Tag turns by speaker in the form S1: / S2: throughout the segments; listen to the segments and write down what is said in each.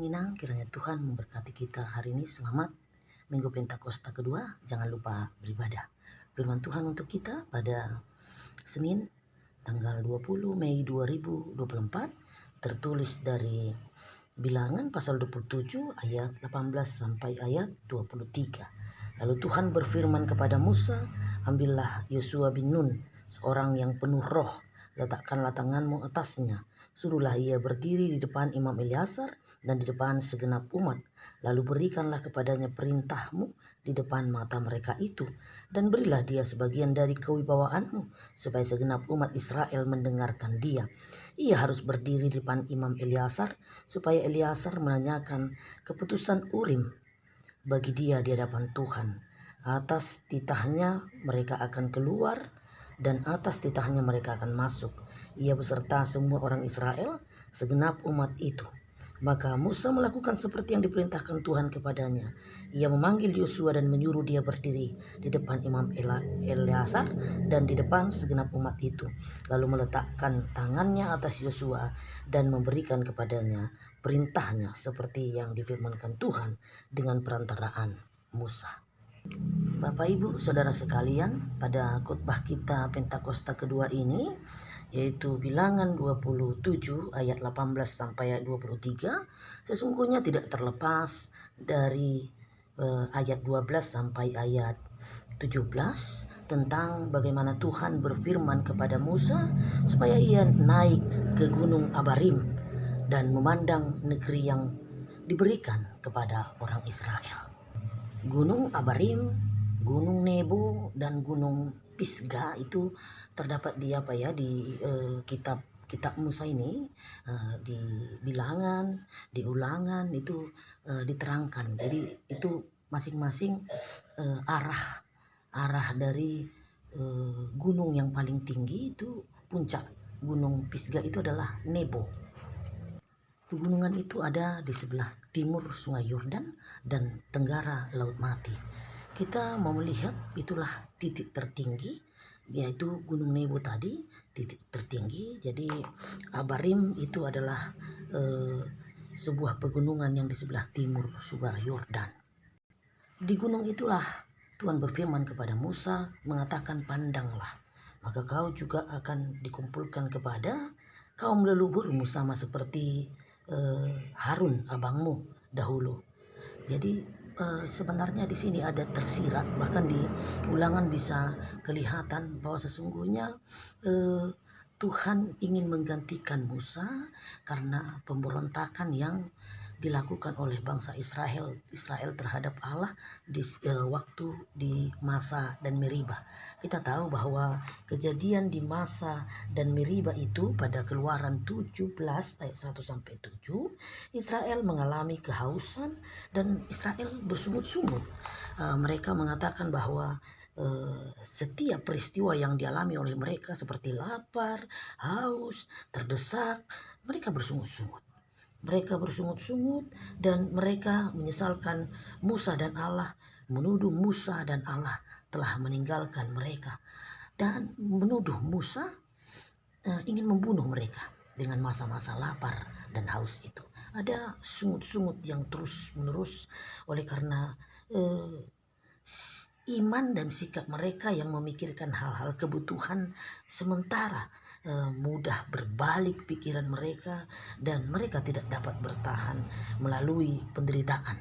S1: penginang, kiranya Tuhan memberkati kita hari ini. Selamat Minggu Pentakosta kedua. Jangan lupa beribadah. Firman Tuhan untuk kita pada Senin tanggal 20 Mei 2024 tertulis dari Bilangan pasal 27 ayat 18 sampai ayat 23. Lalu Tuhan berfirman kepada Musa, "Ambillah Yosua bin Nun, seorang yang penuh roh, letakkanlah tanganmu atasnya. Suruhlah ia berdiri di depan Imam Eleazar dan di depan segenap umat. Lalu berikanlah kepadanya perintahmu di depan mata mereka itu, dan berilah dia sebagian dari kewibawaanmu, supaya segenap umat Israel mendengarkan dia. Ia harus berdiri di depan Imam Eleazar, supaya Eleazar menanyakan keputusan Urim bagi dia di hadapan Tuhan. Atas titahnya mereka akan keluar, dan atas titahnya mereka akan masuk, ia beserta semua orang Israel, segenap umat itu." Maka Musa melakukan seperti yang diperintahkan Tuhan kepadanya. Ia memanggil Yosua dan menyuruh dia berdiri di depan Imam Eleazar dan di depan segenap umat itu, lalu meletakkan tangannya atas Yosua dan memberikan kepadanya perintahnya seperti yang difirmankan Tuhan dengan perantaraan Musa. Bapak Ibu Saudara sekalian, pada khotbah kita Pentakosta kedua ini, yaitu Bilangan 27 ayat 18 sampai ayat 23, sesungguhnya tidak terlepas dari ayat 12 sampai ayat 17 tentang bagaimana Tuhan berfirman kepada Musa supaya ia naik ke Gunung Abarim dan memandang negeri yang diberikan kepada orang Israel. Gunung Abarim, Gunung Nebo, dan Gunung Pisgah itu terdapat di kitab Musa ini, di Bilangan, di Ulangan itu diterangkan. Jadi itu masing-masing arah dari gunung yang paling tinggi itu. Puncak Gunung Pisgah itu adalah Nebo. Pegunungan itu ada di sebelah timur Sungai Yordan dan tenggara Laut Mati. Kita mau melihat itulah titik tertinggi, yaitu Gunung Nebo tadi, titik tertinggi. Jadi Abarim itu adalah sebuah pegunungan yang di sebelah timur Sungai Yordan. Di gunung itulah Tuhan berfirman kepada Musa, mengatakan, "Pandanglah, maka kau juga akan dikumpulkan kepada kaum leluhurmu sama seperti Harun abangmu dahulu." Jadi sebenarnya di sini ada tersirat, bahkan di Ulangan bisa kelihatan bahwa sesungguhnya Tuhan ingin menggantikan Musa karena pemberontakan yang dilakukan oleh bangsa Israel terhadap Allah di waktu di Masa dan Meribah. Kita tahu bahwa kejadian di Masa dan Meribah itu pada Keluaran 17 ayat 1 sampai 7, Israel mengalami kehausan dan Israel bersungut-sungut. Mereka mengatakan bahwa setiap peristiwa yang dialami oleh mereka seperti lapar, haus, terdesak, mereka bersungut-sungut. Dan mereka menyesalkan Musa dan Allah, menuduh Musa dan Allah telah meninggalkan mereka, dan menuduh Musa ingin membunuh mereka dengan masa-masa lapar dan haus itu. Ada sungut-sungut yang terus-menerus oleh karena iman dan sikap mereka yang memikirkan hal-hal kebutuhan sementara. Mudah berbalik pikiran mereka dan mereka tidak dapat bertahan melalui penderitaan.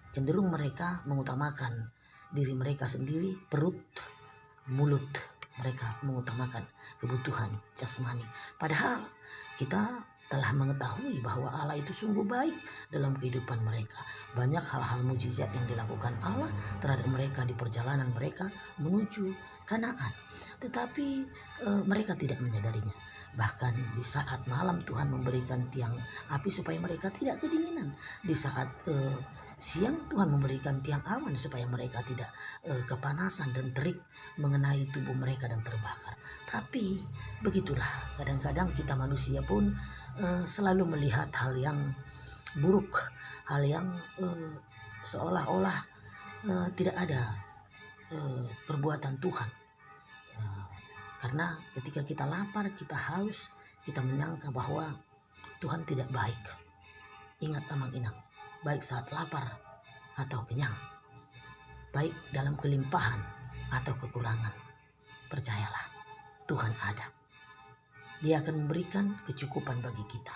S1: Cenderung mereka mengutamakan diri mereka sendiri, perut, mulut. Mereka mengutamakan kebutuhan jasmani. Padahal kita telah mengetahui bahwa Allah itu sungguh baik dalam kehidupan mereka. Banyak hal-hal mujizat yang dilakukan Allah terhadap mereka di perjalanan mereka menuju Kanaan. Tetapi mereka tidak menyadarinya. Bahkan di saat malam Tuhan memberikan tiang api supaya mereka tidak kedinginan. Di saat siang Tuhan memberikan tiang awan supaya mereka tidak kepanasan dan terik mengenai tubuh mereka dan terbakar. Tapi begitulah, kadang-kadang kita manusia pun selalu melihat hal yang buruk, hal yang seolah-olah tidak ada perbuatan Tuhan. Karena ketika kita lapar, kita haus, kita menyangka bahwa Tuhan tidak baik. Ingat amang inang, baik saat lapar atau kenyang, baik dalam kelimpahan atau kekurangan, percayalah Tuhan ada. Dia akan memberikan kecukupan bagi kita.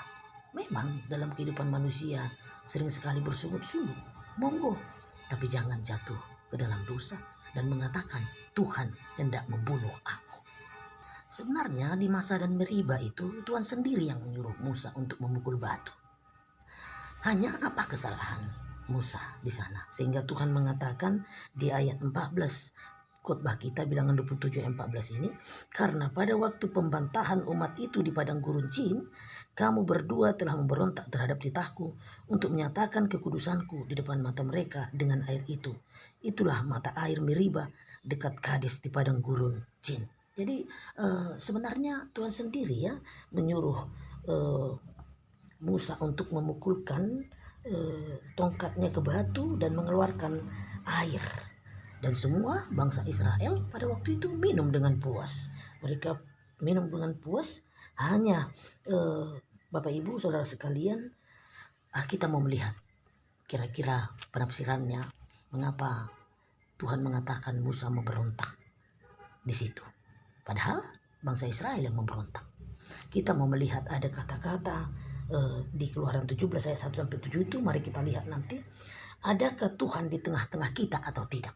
S1: Memang dalam kehidupan manusia sering sekali bersungut-sungut, monggo, tapi jangan jatuh ke dalam dosa dan mengatakan Tuhan hendak membunuh aku. Sebenarnya di Masa dan Meriba itu Tuhan sendiri yang menyuruh Musa untuk memukul batu. Hanya apa kesalahan Musa di sana sehingga Tuhan mengatakan di ayat 14 khotbah kita bilangan 27 ayat 14 ini, karena pada waktu pembantahan umat itu di padang gurun Cin, kamu berdua telah memberontak terhadap titahku untuk menyatakan kekudusanku di depan mata mereka dengan air itu. Itulah mata air Meriba dekat Kades di padang gurun Cin. Jadi sebenarnya Tuhan sendiri ya menyuruh Musa untuk memukulkan tongkatnya ke batu dan mengeluarkan air. Dan semua bangsa Israel pada waktu itu minum dengan puas. Mereka minum dengan puas. Hanya Bapak Ibu Saudara sekalian, kita mau melihat kira-kira penafsirannya mengapa Tuhan mengatakan Musa memberontak di situ. Padahal bangsa Israel yang memberontak. Kita mau melihat ada kata-kata di Keluaran 17 ayat 1 sampai 7 itu, mari kita lihat nanti. Adakah Tuhan di tengah-tengah kita atau tidak?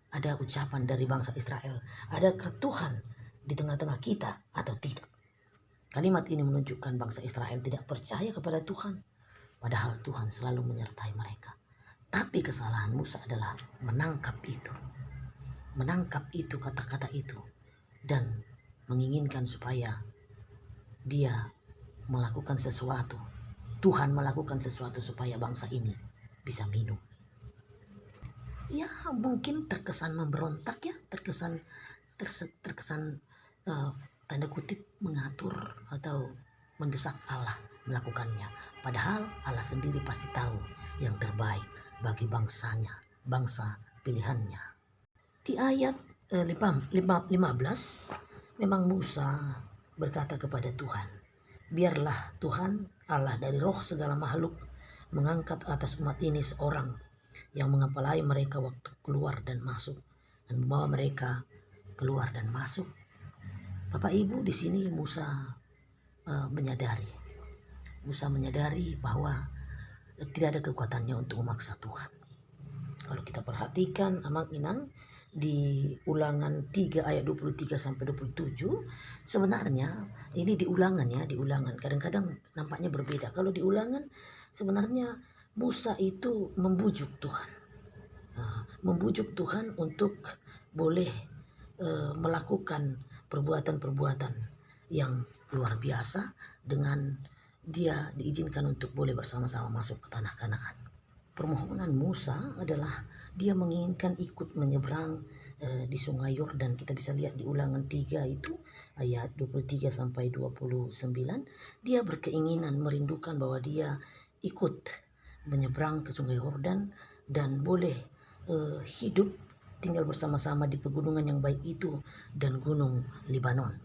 S1: Ada ucapan dari bangsa Israel, adakah Tuhan di tengah-tengah kita atau tidak? Kalimat ini menunjukkan bangsa Israel tidak percaya kepada Tuhan, padahal Tuhan selalu menyertai mereka. Tapi kesalahan Musa adalah menangkap itu kata-kata itu dan menginginkan supaya dia melakukan sesuatu, Tuhan melakukan sesuatu supaya bangsa ini bisa minum. Ya mungkin terkesan memberontak ya, terkesan tanda kutip mengatur atau mendesak Allah melakukannya. Padahal Allah sendiri pasti tahu yang terbaik bagi bangsanya, bangsa pilihannya. Di ayat 15 memang Musa berkata kepada Tuhan, biarlah Tuhan Allah dari roh segala makhluk mengangkat atas umat ini seorang yang mengepalai mereka waktu keluar dan masuk dan membawa mereka keluar dan masuk. Bapak Ibu, di sini Musa menyadari bahwa tidak ada kekuatannya untuk memaksa Tuhan. Kalau kita perhatikan amang inang di Ulangan 3 ayat 23 sampai 27, sebenarnya ini di Ulangan. Kadang-kadang nampaknya berbeda. Kalau di Ulangan sebenarnya Musa itu membujuk Tuhan untuk boleh melakukan perbuatan-perbuatan yang luar biasa dengan dia diizinkan untuk boleh bersama-sama masuk ke tanah Kanaan. Permohonan Musa adalah dia menginginkan ikut menyeberang di sungai Yordan. Kita bisa lihat di Ulangan 3 itu ayat 23 sampai 29. Dia berkeinginan, merindukan bahwa dia ikut menyeberang ke sungai Yordan dan boleh hidup tinggal bersama-sama di pegunungan yang baik itu dan gunung Libanon.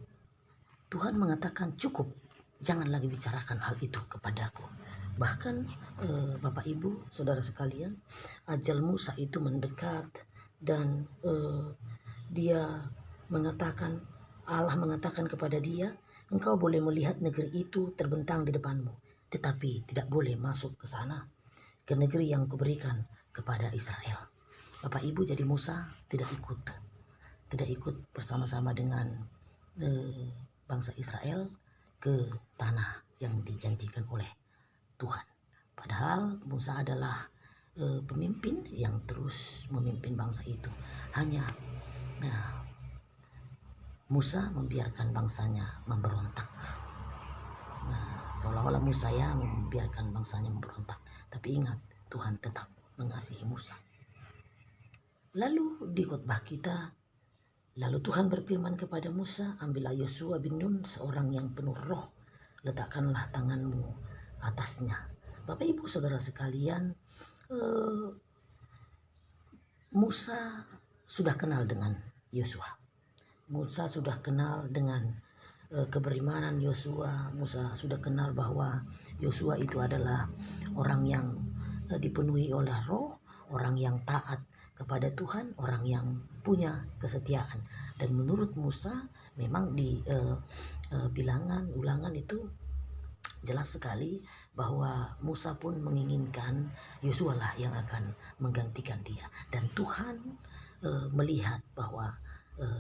S1: Tuhan mengatakan cukup, jangan lagi bicarakan hal itu kepadaku. Bahkan Bapak Ibu Saudara sekalian, ajal Musa itu mendekat dan Allah mengatakan kepada dia, engkau boleh melihat negeri itu terbentang di depanmu, tetapi tidak boleh masuk ke sana, ke negeri yang kuberikan kepada Israel. Bapak Ibu, jadi Musa tidak ikut bersama-sama dengan bangsa Israel ke tanah yang dijanjikan oleh Tuhan. Padahal Musa adalah pemimpin yang terus memimpin bangsa itu. Hanya Musa membiarkan bangsanya memberontak. Seolah-olah Musa yang membiarkan bangsanya memberontak. Tapi ingat, Tuhan tetap mengasihi Musa. Lalu di khotbah kita, lalu Tuhan berfirman kepada Musa, ambillah Yosua bin Nun, seorang yang penuh roh, letakkanlah tanganmu atasnya. Bapak Ibu Saudara sekalian, Musa sudah kenal dengan Yosua. Musa sudah kenal dengan keberimanan Yosua. Musa sudah kenal bahwa Yosua itu adalah orang yang dipenuhi oleh Roh, orang yang taat kepada Tuhan, orang yang punya kesetiaan. Dan menurut Musa memang di bilangan ulangan itu jelas sekali bahwa Musa pun menginginkan Yosua lah yang akan menggantikan dia. Dan Tuhan melihat bahwa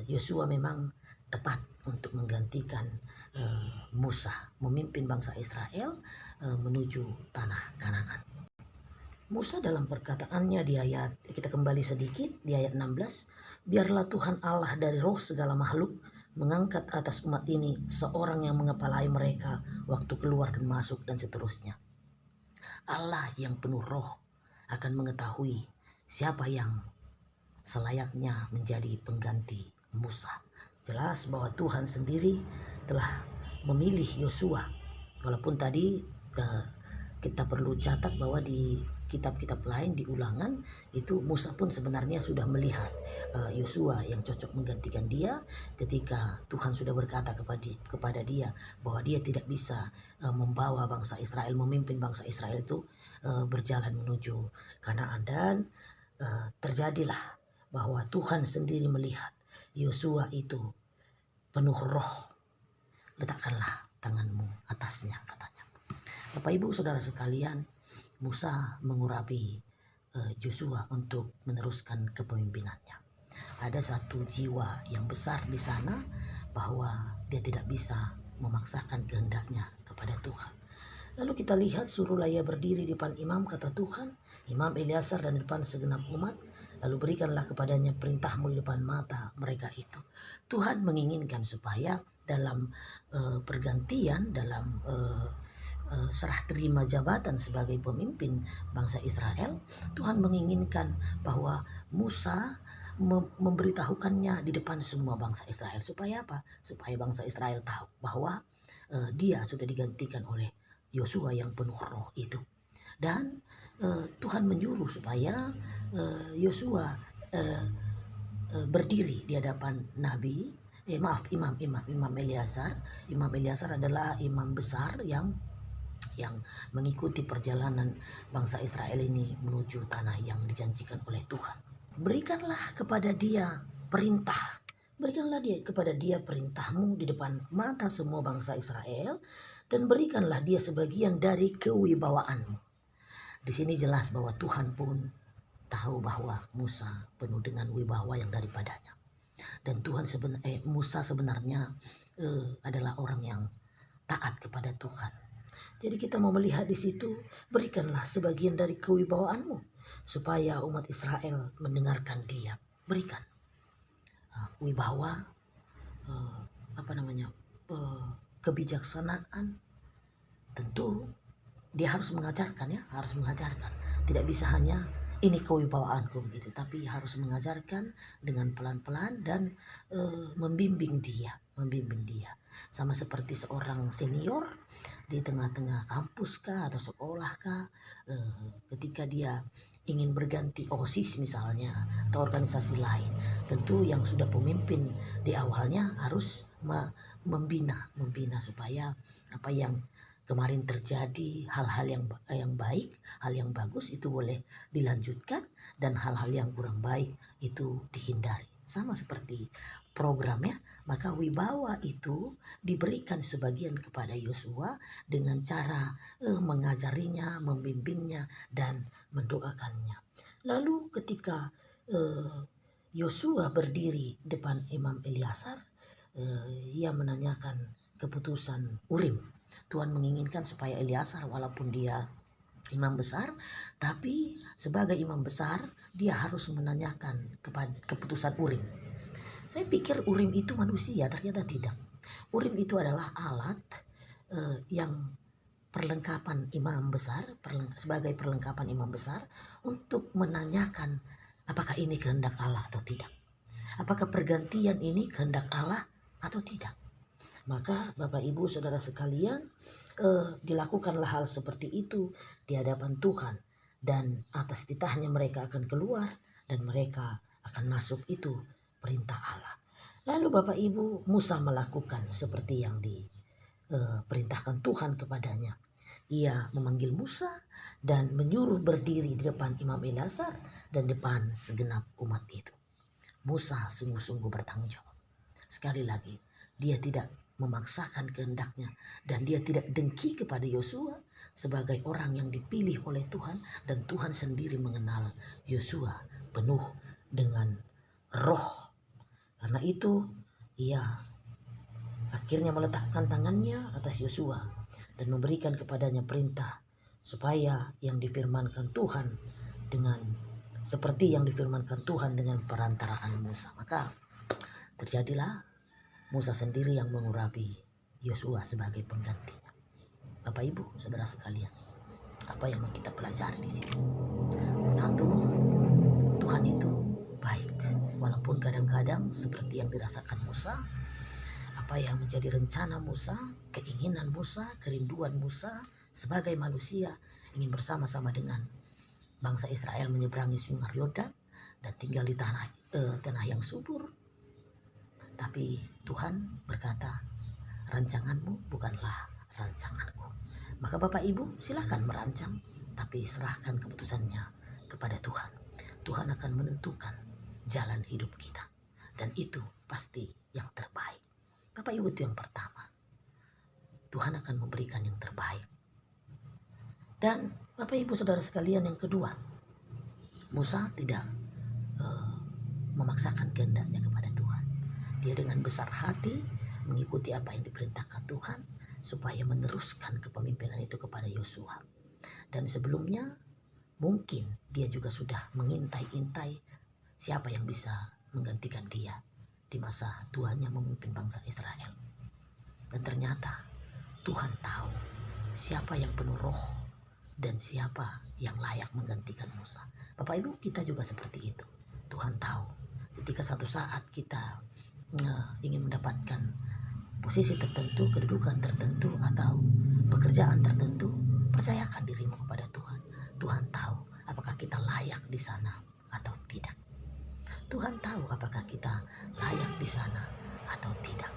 S1: Yosua memang tepat untuk menggantikan Musa memimpin bangsa Israel menuju tanah Kanaan. Musa dalam perkataannya di ayat, kita kembali sedikit di ayat 16, biarlah Tuhan Allah dari roh segala makhluk mengangkat atas umat ini seorang yang mengepalai mereka waktu keluar dan masuk dan seterusnya. Allah yang penuh roh akan mengetahui siapa yang selayaknya menjadi pengganti Musa. Jelas bahwa Tuhan sendiri telah memilih Yosua. Walaupun tadi kita perlu catat bahwa di kitab-kitab lain di ulangan itu Musa pun sebenarnya sudah melihat Yosua yang cocok menggantikan dia ketika Tuhan sudah berkata kepada dia bahwa dia tidak bisa membawa bangsa Israel, memimpin bangsa Israel itu berjalan menuju Kanaan. Dan terjadilah bahwa Tuhan sendiri melihat Yosua itu penuh roh. Letakkanlah tanganmu atasnya, katanya. Bapak Ibu Saudara sekalian, Musa mengurapi Yosua untuk meneruskan kepemimpinannya. Ada satu jiwa yang besar di sana bahwa dia tidak bisa memaksakan kehendaknya kepada Tuhan. Lalu kita lihat, suruhlah ia berdiri di depan imam, kata Tuhan, Imam Eleazar, dan di depan segenap umat. Lalu berikanlah kepadanya perintahmu di depan mata mereka itu. Tuhan menginginkan supaya dalam pergantian, dalam serah terima jabatan sebagai pemimpin bangsa Israel, Tuhan menginginkan bahwa Musa memberitahukannya di depan semua bangsa Israel. Supaya apa? Supaya bangsa Israel tahu bahwa dia sudah digantikan oleh Yosua yang penuh roh itu. Dan Tuhan menyuruh supaya Yosua berdiri di hadapan Imam Eleazar. Imam Eleazar adalah imam besar yang mengikuti perjalanan bangsa Israel ini menuju tanah yang dijanjikan oleh Tuhan. Berikanlah kepada dia perintah. Berikanlah kepada dia perintahmu di depan mata semua bangsa Israel, dan berikanlah dia sebagian dari kewibawaanmu. Di sini jelas bahwa Tuhan pun tahu bahwa Musa penuh dengan wibawa yang daripadanya. Dan Musa sebenarnya adalah orang yang taat kepada Tuhan. Jadi kita mau melihat di situ, berikanlah sebagian dari kewibawaanmu supaya umat Israel mendengarkan dia. Berikan wibawa, kebijaksanaan. Tentu dia harus mengajarkan, harus mengajarkan. Tidak bisa hanya ini kewibawaanku begitu, tapi harus mengajarkan dengan pelan-pelan dan membimbing dia. Sama seperti seorang senior di tengah-tengah kampus kah atau sekolah kah, ketika dia ingin berganti OSIS misalnya atau organisasi lain, tentu yang sudah pemimpin di awalnya harus membina supaya apa yang kemarin terjadi, hal-hal yang baik, hal yang bagus itu boleh dilanjutkan, dan hal-hal yang kurang baik itu dihindari. Sama seperti programnya, maka wibawa itu diberikan sebagian kepada Yosua dengan cara mengajarinya, membimbingnya, dan mendoakannya. Lalu ketika Yosua berdiri depan Imam Eleazar, ia menanyakan keputusan Urim. Tuhan menginginkan supaya Eleazar walaupun dia imam besar, tapi sebagai imam besar dia harus menanyakan keputusan Urim. Saya pikir Urim itu manusia, ternyata tidak. Urim itu adalah alat yang perlengkapan imam besar, sebagai perlengkapan imam besar untuk menanyakan apakah ini kehendak Allah atau tidak. Apakah pergantian ini kehendak Allah atau tidak. Maka Bapak Ibu Saudara sekalian, dilakukanlah hal seperti itu di hadapan Tuhan, dan atas titahnya mereka akan keluar dan mereka akan masuk, itu perintah Allah. Lalu Bapak Ibu, Musa melakukan seperti yang diperintahkan Tuhan kepadanya. Ia memanggil Musa dan menyuruh berdiri di depan Imam Eleazar dan depan segenap umat itu. Musa sungguh-sungguh bertanggung jawab. Sekali lagi, dia tidak memaksakan kehendaknya dan dia tidak dengki kepada Yosua sebagai orang yang dipilih oleh Tuhan, dan Tuhan sendiri mengenal Yosua penuh dengan roh. Karena itu ia akhirnya meletakkan tangannya atas Yosua dan memberikan kepadanya perintah supaya yang difirmankan Tuhan dengan seperti yang difirmankan Tuhan dengan perantaraan Musa. Maka terjadilah Musa sendiri yang mengurapi Yosua sebagai penggantinya. Bapak Ibu, saudara sekalian, apa yang mau kita pelajari di sini? Satu, Tuhan itu baik. Walaupun kadang-kadang seperti yang dirasakan Musa, apa yang menjadi rencana Musa, keinginan Musa, kerinduan Musa sebagai manusia ingin bersama-sama dengan bangsa Israel menyeberangi sungai Yordan dan tinggal di tanah yang subur. Tapi Tuhan berkata, rancanganmu bukanlah rancanganku. Maka Bapak Ibu silakan merancang, tapi serahkan keputusannya kepada Tuhan. Tuhan akan menentukan jalan hidup kita, dan itu pasti yang terbaik. Bapak Ibu, itu yang pertama. Tuhan akan memberikan yang terbaik. Dan Bapak Ibu saudara sekalian, yang kedua, Musa tidak memaksakan kehendaknya kepada Tuhan. Dia dengan besar hati mengikuti apa yang diperintahkan Tuhan supaya meneruskan kepemimpinan itu kepada Yosua. Dan sebelumnya mungkin dia juga sudah mengintai-intai siapa yang bisa menggantikan dia di masa tuanya memimpin bangsa Israel. Dan ternyata Tuhan tahu siapa yang penuh roh dan siapa yang layak menggantikan Musa. Bapak Ibu, kita juga seperti itu. Tuhan tahu ketika satu saat kita ingin mendapatkan posisi tertentu, kedudukan tertentu, atau pekerjaan tertentu, percayakan dirimu kepada Tuhan. Tuhan tahu apakah kita layak di sana atau tidak. Tuhan tahu apakah kita layak di sana atau tidak.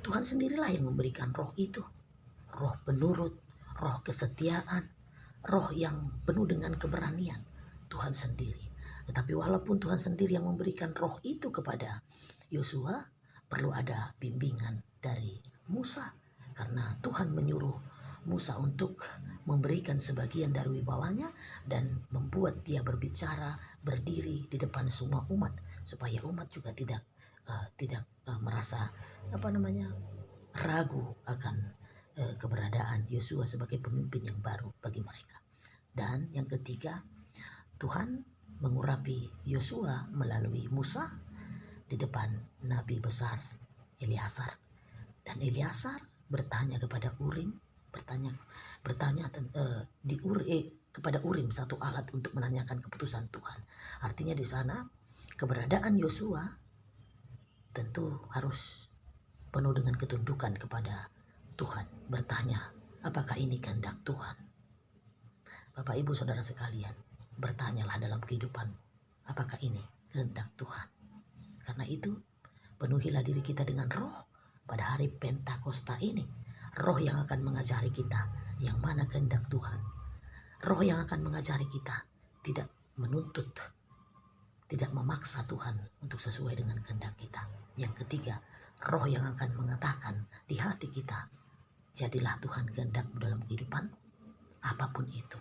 S1: Tuhan sendirilah yang memberikan roh itu. Roh penurut, roh kesetiaan, roh yang penuh dengan keberanian. Tuhan sendiri. Tetapi walaupun Tuhan sendiri yang memberikan roh itu kepada Yosua, perlu ada bimbingan dari Musa. Karena Tuhan menyuruh Musa untuk memberikan sebagian dari wibawanya dan membuat dia berbicara, berdiri di depan semua umat, supaya umat juga tidak merasa ragu akan keberadaan Yosua sebagai pemimpin yang baru bagi mereka. Dan yang ketiga, Tuhan mengurapi Yosua melalui Musa di depan nabi besar Eleazar. Dan Eleazar bertanya kepada Urim, kepada Urim, satu alat untuk menanyakan keputusan Tuhan. Artinya di sana keberadaan Yosua tentu harus penuh dengan ketundukan kepada Tuhan. Bertanya, apakah ini kehendak Tuhan? Bapak Ibu saudara sekalian, bertanyalah dalam kehidupanmu, apakah ini kehendak Tuhan? Karena itu, penuhilah diri kita dengan roh pada hari Pentakosta ini. Roh yang akan mengajari kita yang mana kehendak Tuhan. Roh yang akan mengajari kita tidak menuntut, tidak memaksa Tuhan untuk sesuai dengan kehendak kita. Yang ketiga, roh yang akan mengatakan di hati kita, jadilah Tuhan kehendakmu dalam kehidupanku, apapun itu.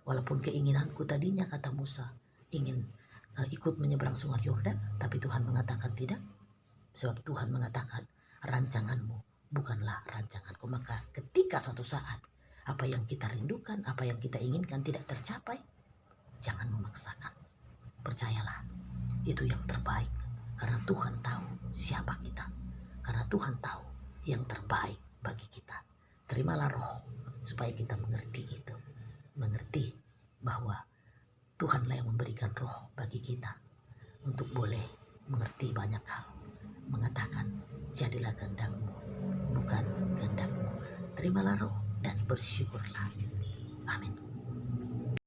S1: Walaupun keinginanku tadinya, kata Musa, ingin ikut menyeberang sungai Yordan, tapi Tuhan mengatakan tidak. Sebab Tuhan mengatakan, rancanganmu bukanlah rancanganku. Maka ketika satu saat apa yang kita rindukan, apa yang kita inginkan tidak tercapai, jangan memaksakan. Percayalah, itu yang terbaik. Karena Tuhan tahu siapa kita. Karena Tuhan tahu yang terbaik bagi kita. Terimalah roh supaya kita mengerti itu. Mengerti bahwa Tuhanlah yang memberikan roh bagi kita untuk boleh mengerti banyak hal. Mengatakan, jadilah kehendakmu, bukan kehendakmu. Terimalah roh dan bersyukurlah. Amin.